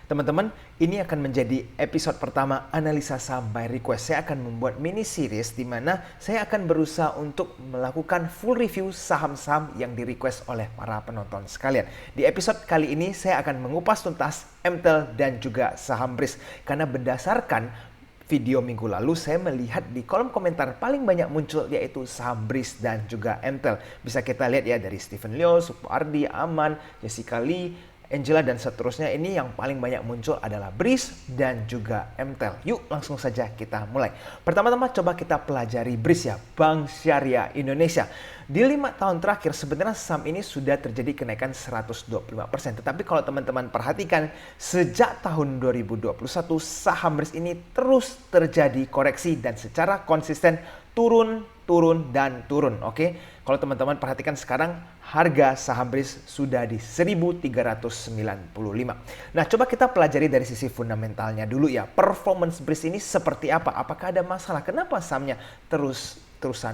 Teman-teman, ini akan menjadi episode pertama analisa saham by request. Saya akan membuat mini series di mana saya akan berusaha untuk melakukan full review saham-saham yang di request oleh para penonton sekalian. Di episode kali ini saya akan mengupas tuntas MTEL dan juga saham BRIS karena berdasarkan video minggu lalu saya melihat di kolom komentar paling banyak muncul yaitu saham BRIS dan juga MTEL. Bisa kita lihat ya dari Stephen Liu, Supardi, Aman, Jessica Lee, Angela dan seterusnya. Ini yang paling banyak muncul adalah BRIS dan juga MTEL. Yuk langsung saja kita mulai. Pertama-tama coba kita pelajari BRIS ya, Bank Syariah Indonesia. Di 5 tahun terakhir sebenarnya saham ini sudah terjadi kenaikan 125%. Tetapi kalau teman-teman perhatikan sejak tahun 2021 saham BRIS ini terus terjadi koreksi dan secara konsisten turun. Oke. Kalau teman-teman perhatikan sekarang harga saham BRIS sudah di 1.395. Nah, coba kita pelajari dari sisi fundamentalnya dulu ya. Performance BRIS ini seperti apa? Apakah ada masalah? Kenapa sahamnya terusan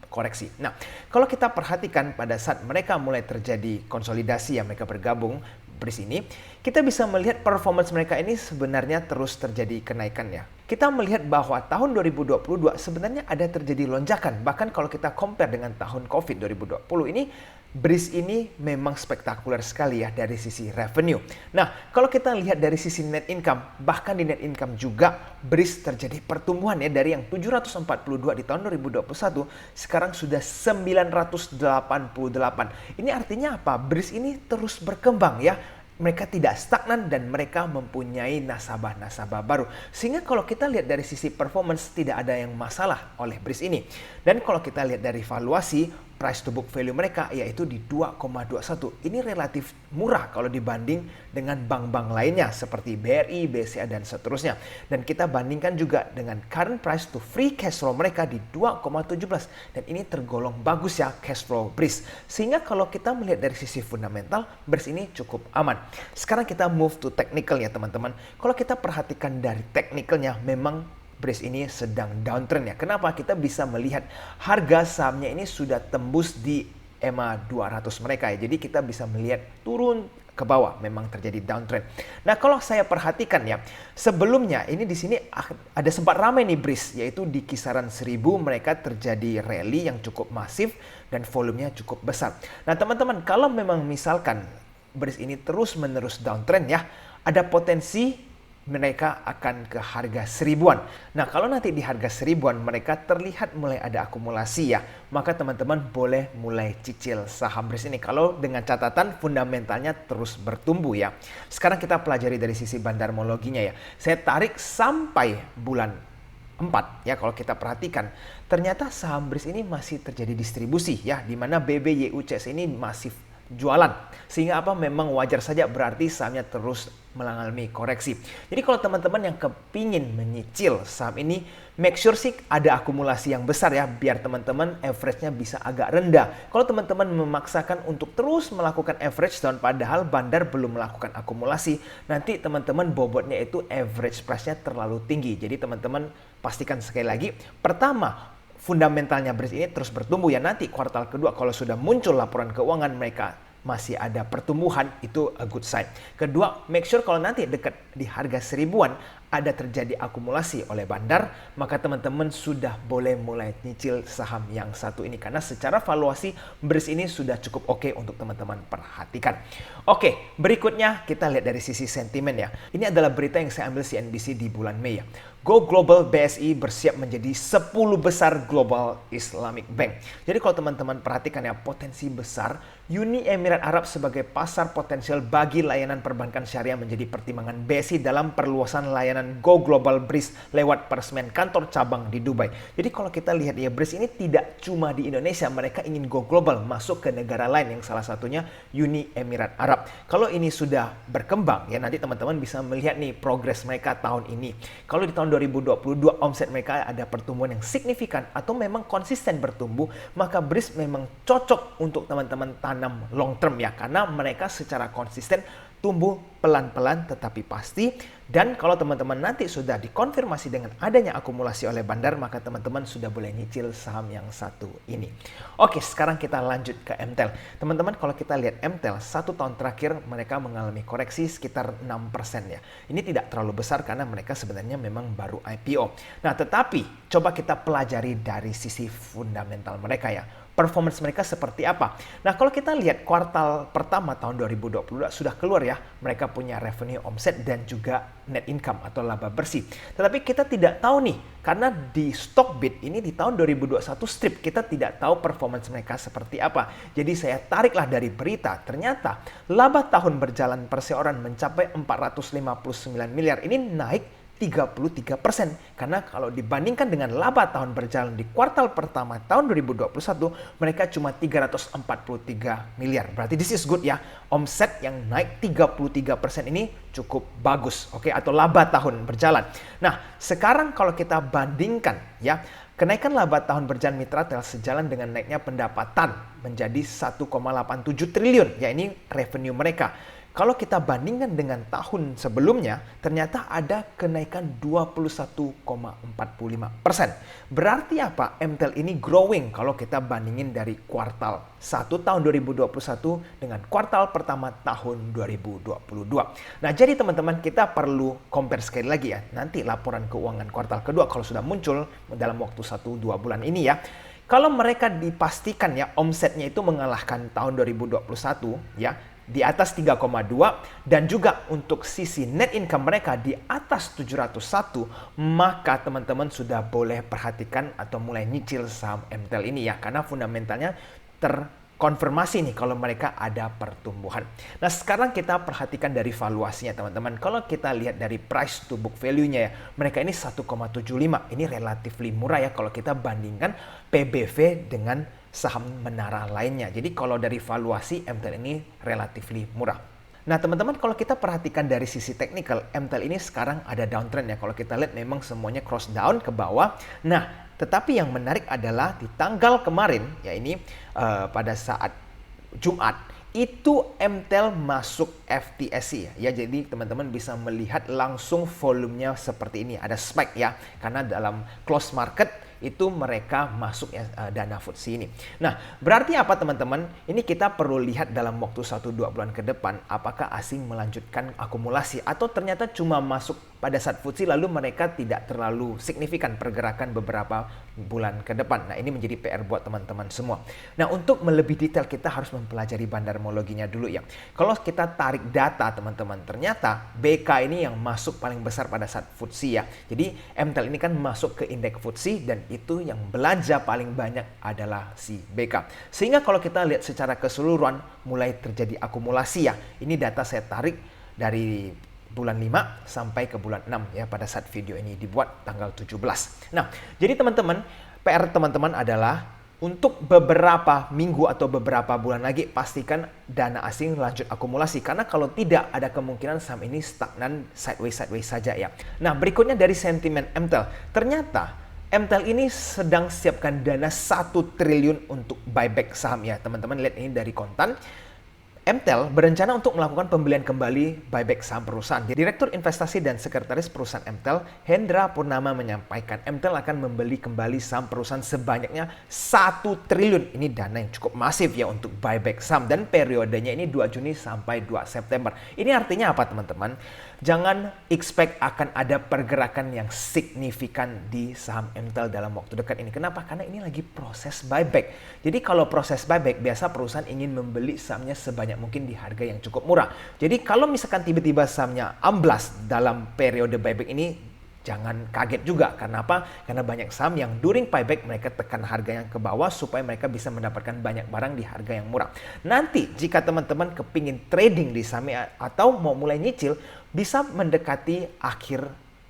koreksi? Nah, kalau kita perhatikan pada saat mereka mulai terjadi konsolidasi ya, mereka bergabung BRIS ini, kita bisa melihat performance mereka ini sebenarnya terus terjadi kenaikannya. Kita melihat bahwa tahun 2022 sebenarnya ada terjadi lonjakan. Bahkan kalau kita compare dengan tahun COVID 2020 ini, BRIS ini memang spektakuler sekali ya dari sisi revenue. Nah, kalau kita lihat dari sisi net income, bahkan di net income juga BRIS terjadi pertumbuhan ya dari yang 742 di tahun 2021 sekarang sudah 988. Ini artinya apa? BRIS ini terus berkembang ya. Mereka tidak stagnan dan mereka mempunyai nasabah-nasabah baru. Sehingga kalau kita lihat dari sisi performance tidak ada yang masalah oleh BRIS ini. Dan kalau kita lihat dari valuasi, price to book value mereka yaitu di 2,21. Ini relatif murah kalau dibanding dengan bank-bank lainnya seperti BRI, BCA dan seterusnya. Dan kita bandingkan juga dengan current price to free cash flow mereka di 2,17. Dan ini tergolong bagus ya cash flow BRIS. Sehingga kalau kita melihat dari sisi fundamental, BRIS ini cukup aman. Sekarang kita move to technical ya teman-teman. Kalau kita perhatikan dari technicalnya memang BRIS ini sedang downtrend ya. Kenapa? Kita bisa melihat harga sahamnya ini sudah tembus di EMA 200 mereka ya. Jadi kita bisa melihat turun ke bawah, memang terjadi downtrend. Nah, kalau saya perhatikan ya, sebelumnya ini di sini ada sempat ramai nih BRIS, yaitu di kisaran 1000 mereka terjadi rally yang cukup masif dan volumenya cukup besar. Nah, teman-teman, kalau memang misalkan BRIS ini terus-menerus downtrend ya, ada potensi mereka akan ke harga 1000-an. Nah, kalau nanti di harga 1000-an mereka terlihat mulai ada akumulasi ya, maka teman-teman boleh mulai cicil saham BRIS ini kalau dengan catatan fundamentalnya terus bertumbuh ya. Sekarang kita pelajari dari sisi bandarmologinya ya. Saya tarik sampai bulan 4 ya, kalau kita perhatikan ternyata saham BRIS ini masih terjadi distribusi ya, di mana BBYUCS ini masih jualan. Sehingga apa? Memang wajar saja berarti sahamnya terus mengalami koreksi. Jadi kalau teman-teman yang kepingin menyicil saham ini, make sure sih ada akumulasi yang besar ya, biar teman-teman average-nya bisa agak rendah. Kalau teman-teman memaksakan untuk terus melakukan average down padahal bandar belum melakukan akumulasi, nanti teman-teman bobotnya itu average price-nya terlalu tinggi. Jadi teman-teman pastikan sekali lagi, pertama, fundamentalnya BRIS ini terus bertumbuh ya. Nanti kuartal kedua kalau sudah muncul laporan keuangan mereka masih ada pertumbuhan, itu a good sign. Kedua, make sure kalau nanti dekat di harga 1000-an ada terjadi akumulasi oleh bandar, maka teman-teman sudah boleh mulai nyicil saham yang satu ini karena secara valuasi BRIS ini sudah cukup oke untuk teman-teman perhatikan. Oke, berikutnya kita lihat dari sisi sentimen ya. Ini adalah berita yang saya ambil CNBC di bulan Mei ya. Go Global BSI bersiap menjadi 10 besar Global Islamic Bank. Jadi kalau teman-teman perhatikan ya, potensi besar Uni Emirat Arab sebagai pasar potensial bagi layanan perbankan syariah menjadi pertimbangan BSI dalam perluasan layanan Go Global BRIS lewat peresmian kantor cabang di Dubai. Jadi kalau kita lihat ya, BRIS ini tidak cuma di Indonesia, mereka ingin go global masuk ke negara lain yang salah satunya Uni Emirat Arab. Kalau ini sudah berkembang ya, nanti teman-teman bisa melihat nih progres mereka tahun ini. Kalau di tahun 2022 omset mereka ada pertumbuhan yang signifikan atau memang konsisten bertumbuh, maka BRIS memang cocok untuk teman-teman tanam long term ya, karena mereka secara konsisten tumbuh pelan-pelan tetapi pasti. Dan kalau teman-teman nanti sudah dikonfirmasi dengan adanya akumulasi oleh bandar, maka teman-teman sudah boleh nyicil saham yang satu ini. Oke, sekarang kita lanjut ke MTEL. Teman-teman, kalau kita lihat MTEL, 1 tahun terakhir mereka mengalami koreksi sekitar 6% ya. Ini tidak terlalu besar karena mereka sebenarnya memang baru IPO. Nah, tetapi coba kita pelajari dari sisi fundamental mereka ya. Performance mereka seperti apa? Nah, kalau kita lihat kuartal pertama tahun 2022 sudah keluar ya, mereka punya revenue, omset, dan juga net income atau laba bersih. Tetapi kita tidak tahu nih, karena di Stockbit ini di tahun 2021 strip, kita tidak tahu performance mereka seperti apa. Jadi saya tariklah dari berita, ternyata laba tahun berjalan perseorangan mencapai 459 miliar. Ini naik 33%. Karena kalau dibandingkan dengan laba tahun berjalan di kuartal pertama tahun 2021, mereka cuma 343 miliar. Berarti this is good ya. Omset yang naik 33% ini cukup bagus, oke, atau laba tahun berjalan. Nah, sekarang kalau kita bandingkan ya, kenaikan laba tahun berjalan Mitratel sejalan dengan naiknya pendapatan menjadi 1,87 triliun. Ya, ini revenue mereka. Kalau kita bandingkan dengan tahun sebelumnya, ternyata ada kenaikan 21,45%. Berarti apa? MTEL ini growing kalau kita bandingin dari kuartal 1 tahun 2021 dengan kuartal pertama tahun 2022. Nah, jadi teman-teman, kita perlu compare sekali lagi ya. Nanti laporan keuangan kuartal kedua kalau sudah muncul dalam waktu 1-2 bulan ini ya. Kalau mereka dipastikan ya omsetnya itu mengalahkan tahun 2021 ya, di atas 3,2, dan juga untuk sisi net income mereka di atas 701, maka teman-teman sudah boleh perhatikan atau mulai nyicil saham MTEL ini ya, karena fundamentalnya terkonfirmasi nih kalau mereka ada pertumbuhan. Nah, sekarang kita perhatikan dari valuasinya teman-teman. Kalau kita lihat dari price to book value-nya ya, mereka ini 1,75. Ini relatively murah ya kalau kita bandingkan PBV dengan saham menara lainnya. Jadi kalau dari valuasi, MTEL ini relatively murah. Nah, teman-teman, kalau kita perhatikan dari sisi teknikal, MTEL ini sekarang ada downtrend ya. Kalau kita lihat memang semuanya cross down ke bawah. Nah, tetapi yang menarik adalah di tanggal kemarin, ya ini pada saat Jumat, itu MTEL masuk FTSE ya. Jadi teman-teman bisa melihat langsung volumenya seperti ini. Ada spike ya, karena dalam close market itu mereka masuk ya, dana FTSE ini. Nah, berarti apa teman-teman? Ini kita perlu lihat dalam waktu 1-2 bulan ke depan, apakah asing melanjutkan akumulasi atau ternyata cuma masuk pada saat FTSE lalu mereka tidak terlalu signifikan pergerakan beberapa bulan ke depan. Nah, ini menjadi PR buat teman-teman semua. Nah, untuk lebih detail kita harus mempelajari bandarmologinya dulu ya. Kalau kita tarik data teman-teman, ternyata BK ini yang masuk paling besar pada saat FTSE ya. Jadi MTEL ini kan masuk ke indeks FTSE dan itu yang belanja paling banyak adalah si BK. Sehingga kalau kita lihat secara keseluruhan mulai terjadi akumulasi ya. Ini data saya tarik dari bulan 5 sampai ke bulan 6 ya, pada saat video ini dibuat tanggal 17. Nah, jadi teman-teman, PR teman-teman adalah untuk beberapa minggu atau beberapa bulan lagi pastikan dana asing lanjut akumulasi, karena kalau tidak ada kemungkinan saham ini stagnan sideways saja ya. Nah, berikutnya dari sentimen MTEL. Ternyata MTEL ini sedang siapkan dana 1 triliun untuk buyback saham ya. Teman-teman lihat ini dari kontan. MTEL berencana untuk melakukan pembelian kembali buyback saham perusahaan. Direktur Investasi dan Sekretaris Perusahaan MTEL, Hendra Purnama, menyampaikan MTEL akan membeli kembali saham perusahaan sebanyaknya 1 triliun. Ini dana yang cukup masif ya untuk buyback saham, dan periodenya ini 2 Juni sampai 2 September. Ini artinya apa teman-teman? Jangan expect akan ada pergerakan yang signifikan di saham MTEL dalam waktu dekat ini. Kenapa? Karena ini lagi proses buyback. Jadi kalau proses buyback, biasa perusahaan ingin membeli sahamnya sebanyak mungkin di harga yang cukup murah. Jadi kalau misalkan tiba-tiba sahamnya amblas dalam periode buyback ini, jangan kaget juga. Karena apa? Karena banyak saham yang during buyback mereka tekan harganya ke bawah supaya mereka bisa mendapatkan banyak barang di harga yang murah. Nanti jika teman-teman kepingin trading di saham atau mau mulai nyicil, bisa mendekati akhir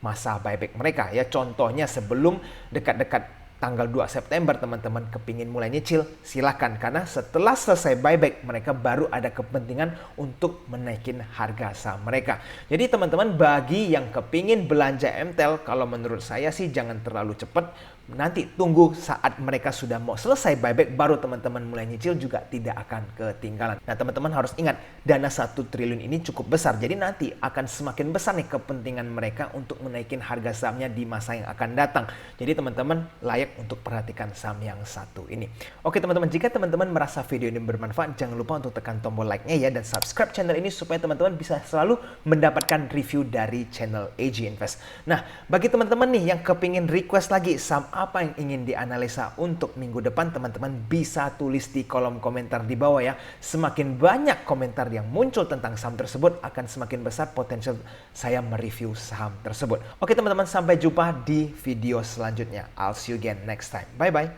masa buyback mereka ya. Contohnya sebelum dekat-dekat tanggal 2 September teman-teman kepingin mulai nyicil, silahkan. Karena setelah selesai buyback, mereka baru ada kepentingan untuk menaikin harga saham mereka. Jadi teman-teman, bagi yang kepingin belanja MTEL, kalau menurut saya sih jangan terlalu cepat. Nanti tunggu saat mereka sudah mau selesai buyback, baru teman-teman mulai nyicil, juga tidak akan ketinggalan. Nah teman-teman harus ingat, dana 1 triliun ini cukup besar. Jadi nanti akan semakin besar nih kepentingan mereka untuk menaikin harga sahamnya di masa yang akan datang. Jadi teman-teman layak untuk perhatikan saham yang satu ini. Oke teman-teman, jika teman-teman merasa video ini bermanfaat, jangan lupa untuk tekan tombol like-nya ya, dan subscribe channel ini supaya teman-teman bisa selalu mendapatkan review dari channel AG Invest. Nah, bagi teman-teman nih yang kepingin request lagi saham apa yang ingin dianalisa untuk minggu depan, teman-teman bisa tulis di kolom komentar di bawah ya. Semakin banyak komentar yang muncul tentang saham tersebut, akan semakin besar potensial saya mereview saham tersebut. Oke teman-teman, sampai jumpa di video selanjutnya. I'll see you again next time. Bye-bye.